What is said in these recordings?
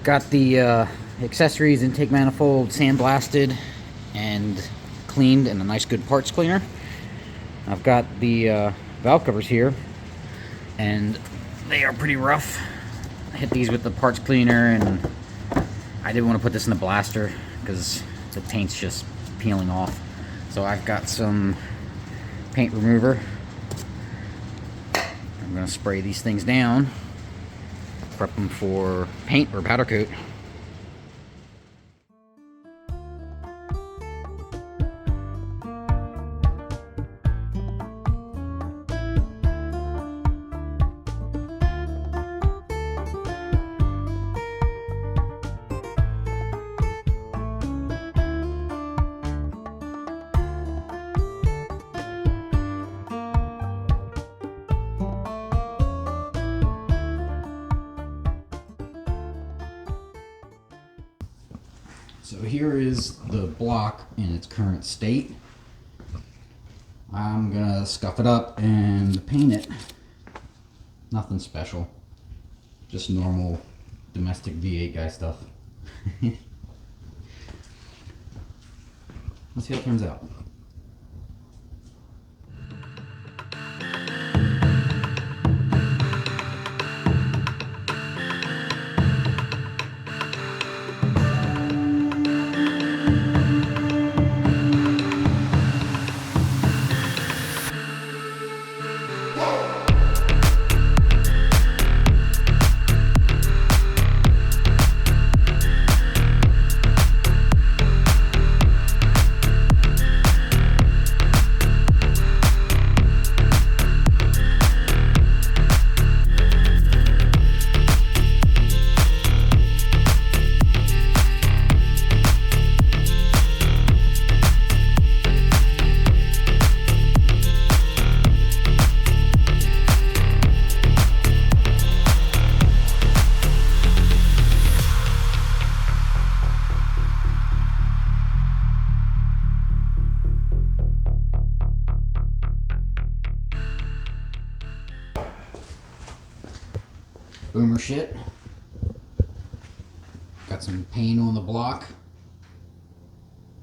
Got the accessories intake manifold sandblasted and cleaned in a nice good parts cleaner. I've got the valve covers here, and they are pretty rough. I hit these with the parts cleaner, and I didn't want to put this in the blaster because the paint's just peeling off. So I've got some paint remover. I'm going to spray these things down, prep them for paint or powder coat. So here is the block in its current state. I'm gonna scuff it up and paint it. Nothing special, just normal domestic V8 guy stuff. Let's see how it turns out. Boomer shit. Got some paint on the block.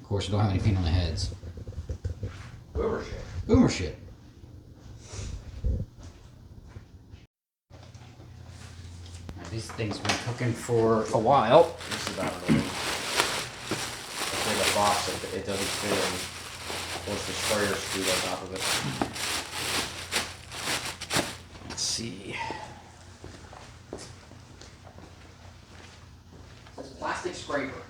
Of course, we don't have any paint on the heads. Boomer shit. Boomer shit. Now, these things have been cooking for a while. This is about annoying. It's like a box, it doesn't fit in. Once the sprayer screwed on top of it. Let's see. This is a plastic scraper.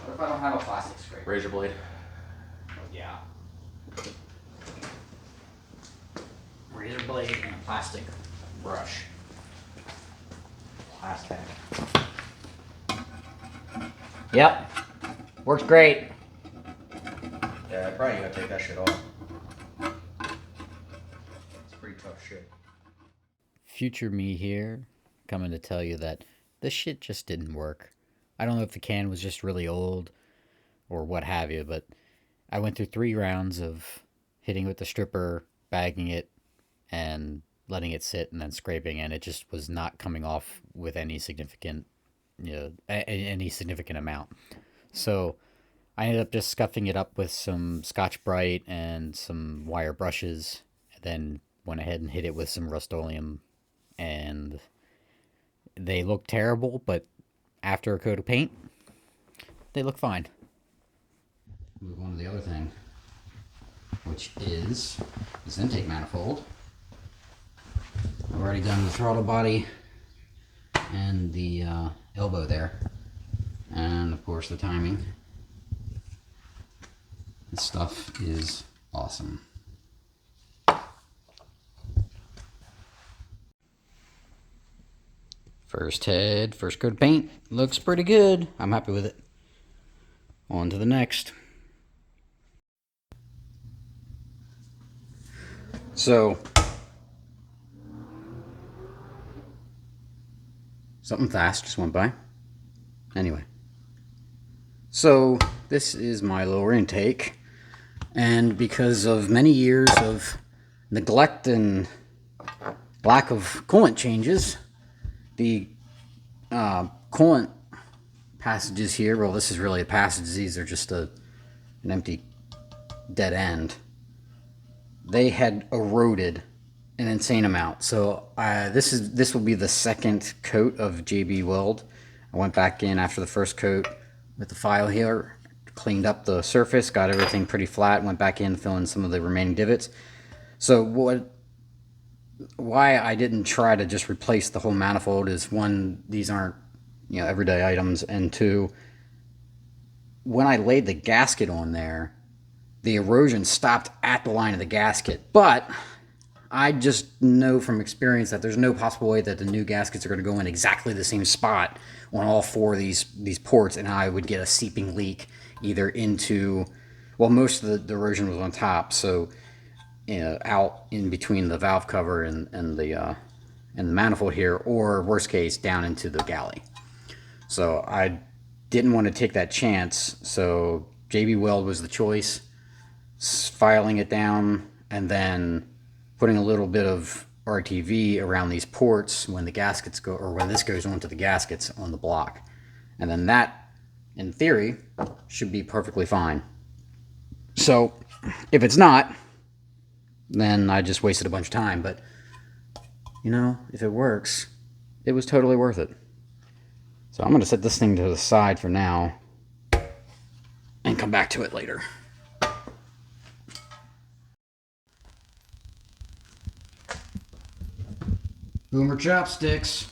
What if I don't have a plastic scraper? Razor blade. Oh, yeah. Razor blade and a plastic brush. Plastic. Yep. Works great. Yeah, I probably gotta take that shit off. It's pretty tough shit. Future me here, coming to tell you that this shit just didn't work. I don't know if the can was just really old or what have you, but I went through 3 rounds of hitting with the stripper, bagging it, and letting it sit and then scraping, and it just was not coming off with any significant, any significant amount. So I ended up just scuffing it up with some Scotch-Brite and some wire brushes, and then went ahead and hit it with some Rust-Oleum, and they look terrible, but after a coat of paint, they look fine. Move on to the other thing, which is this intake manifold. I've already done the throttle body and the elbow there, and of course the timing. This stuff is awesome. First head, first coat of paint, looks pretty good. I'm happy with it. On to the next. So, something fast just went by. Anyway, so this is my lower intake, and because of many years of neglect and lack of coolant changes, the coolant passages here. Well, this is really a passage. These are just an empty dead end. They had eroded an insane amount. So this will be the second coat of JB Weld. I went back in after the first coat with the file here, cleaned up the surface, got everything pretty flat, went back in, fill in some of the remaining divots. So why I didn't try to just replace the whole manifold is, one, these aren't everyday items, and two, when I laid the gasket on there, the erosion stopped at the line of the gasket. But I just know from experience that there's no possible way that the new gaskets are going to go in exactly the same spot on all four of these ports, and I would get a seeping leak either into, well, most of the erosion was on top, so out in between the valve cover and the manifold here, or worst case down into the galley. So I didn't want to take that chance, so JB Weld was the choice. Filing it down and then putting a little bit of RTV around these ports when the gaskets go, or when this goes onto the gaskets on the block, and then that, in theory, should be perfectly fine. So if it's not, then I just wasted a bunch of time. But if it works, it was totally worth it. So I'm going to set this thing to the side for now and come back to it later. Boomer chopsticks.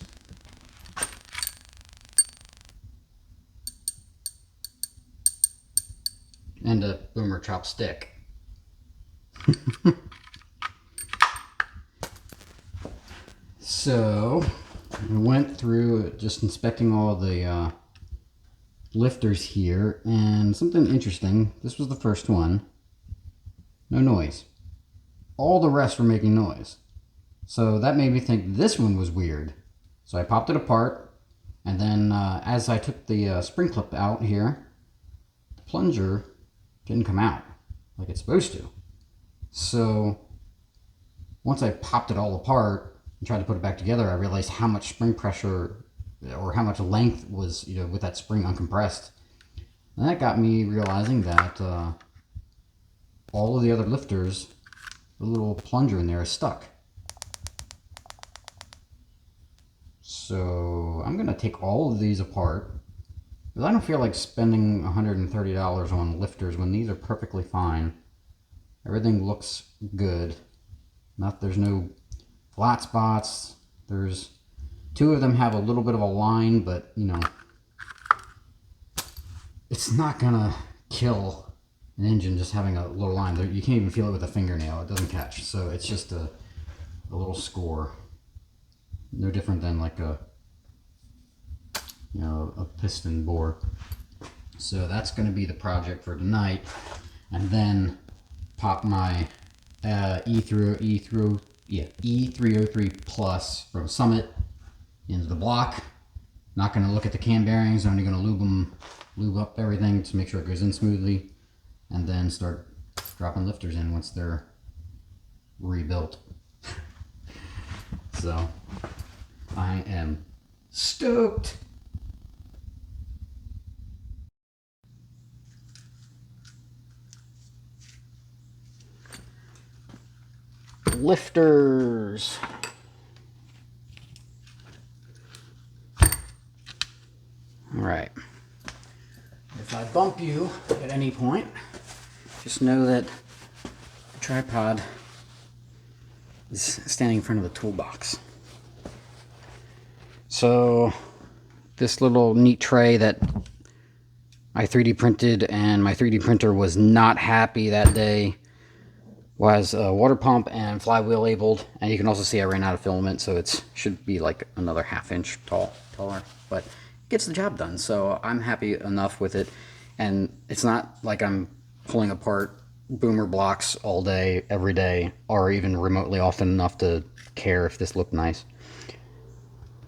And a boomer chopstick. So I went through just inspecting all the lifters here, and something interesting. This was the first one. No noise. All the rest were making noise. So that made me think this one was weird. So I popped it apart, and then as I took the spring clip out here, the plunger didn't come out like it's supposed to. So once I popped it all apart and tried to put it back together, I realized how much spring pressure, or how much length was, with that spring uncompressed. And that got me realizing that all of the other lifters, the little plunger in there is stuck. So I'm going to take all of these apart, because I don't feel like spending $130 on lifters when these are perfectly fine. Everything looks good. There's no flat spots. There's two of them have a little bit of a line, but it's not gonna kill an engine just having a little line. You can't even feel it with a fingernail. It doesn't catch. So it's just a little score. No different than like a piston bore. So that's going to be the project for tonight, and then pop my E303 Plus from Summit into the block. Not going to look at the cam bearings. I'm only going to lube up everything to make sure it goes in smoothly, and then start dropping lifters in once they're rebuilt. So I am stoked. Lifters. All right. If I bump you at any point, just know that the tripod is standing in front of the toolbox. So this little neat tray that I 3D printed, and my 3D printer was not happy that day, was a water pump and flywheel labeled, and you can also see I ran out of filament, so it should be like another ½ inch taller, but it gets the job done. So I'm happy enough with it, and it's not like I'm pulling apart boomer blocks all day every day, or even remotely often enough to care if this looked nice.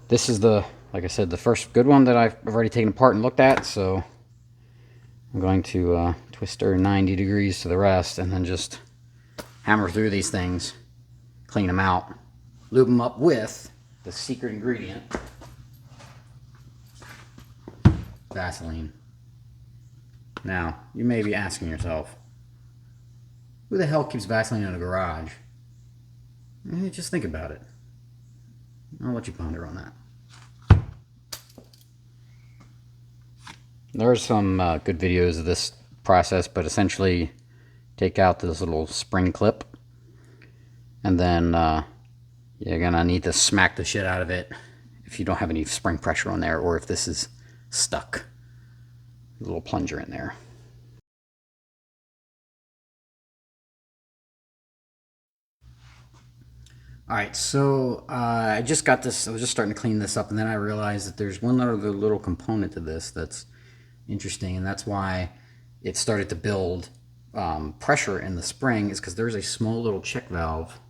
This is like I said, the first good one that I've already taken apart and looked at, so I'm going to twist her 90 degrees to the rest, and then just hammer through these things, clean them out, lube them up with the secret ingredient, Vaseline. Now, you may be asking yourself, who the hell keeps Vaseline in a garage? Just think about it. I'll let you ponder on that. There are some good videos of this process, but essentially take out this little spring clip, and then you're gonna need to smack the shit out of it if you don't have any spring pressure on there, or if this is stuck. A little plunger in there. Alright, so I just got this, I was just starting to clean this up, and then I realized that there's one other little component to this that's interesting, and that's why it started to build pressure in the spring, is because there's a small little check valve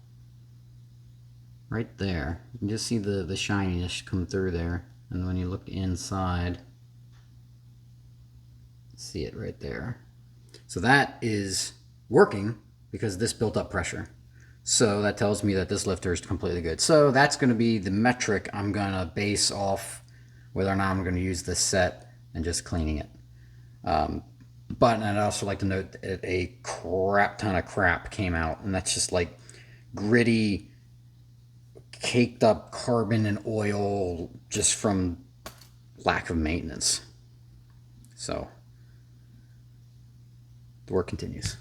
right there. You can just see the shininess come through there, and when you look inside, see it right there. So that is working because this built up pressure. So that tells me that this lifter is completely good. So that's going to be the metric I'm going to base off whether or not I'm going to use this set and just cleaning it. But I'd also like to note that a crap ton of crap came out, and that's just like gritty, caked up carbon and oil just from lack of maintenance. So the work continues.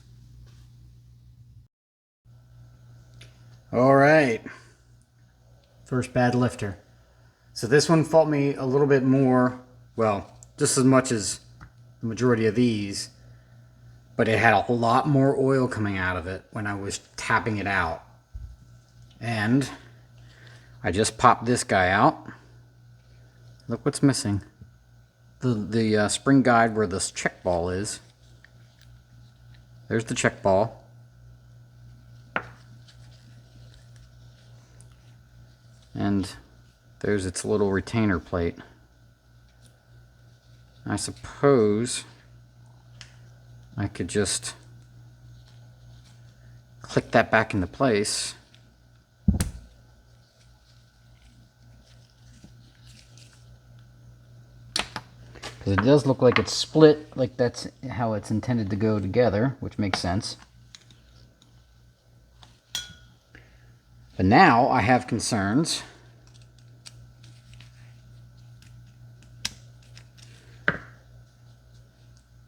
All right, first bad lifter. So this one fault me a little bit more, well, just as much as the majority of these, but it had a lot more oil coming out of it when I was tapping it out. And I just popped this guy out. Look what's missing. The spring guide where this check ball is. There's the check ball. And there's its little retainer plate. I suppose I could just click that back into place. Because it does look like it's split, like that's how it's intended to go together, which makes sense. But now I have concerns.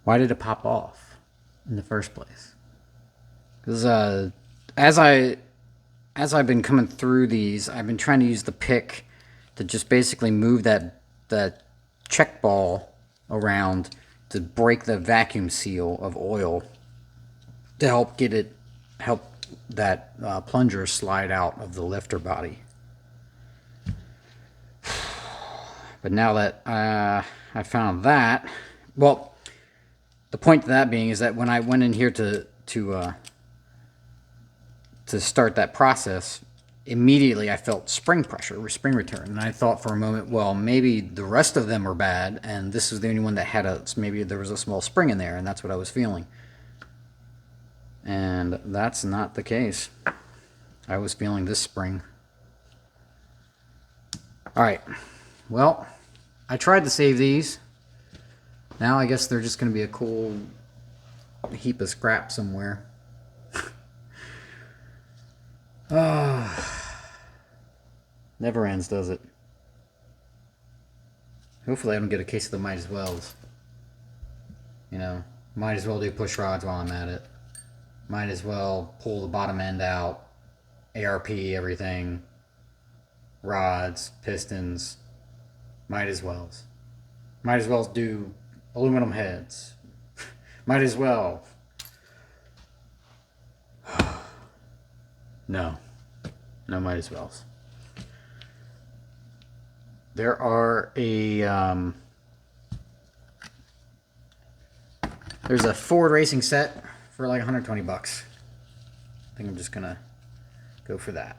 Why did it pop off in the first place? Because as I've been coming through these, I've been trying to use the pick to just basically move that check ball around to break the vacuum seal of oil to help that plunger slide out of the lifter body. But now that I found that, well, the point of that being is that when I went in here to start that process, immediately I felt spring pressure, spring return, and I thought for a moment, well, maybe the rest of them are bad, and this is the only one that had maybe there was a small spring in there, and that's what I was feeling. And that's not the case. I was feeling this spring. Alright, well, I tried to save these. Now I guess they're just going to be a cool heap of scrap somewhere. Never ends, does it? Hopefully I don't get a case of the might as wells. You know, might as well do push rods while I'm at it. Might as well pull the bottom end out, ARP everything, rods, pistons, might as well. Might as well do aluminum heads. Might as well. No might as well. There are there's a Ford racing set for like $120. I think I'm just gonna go for that.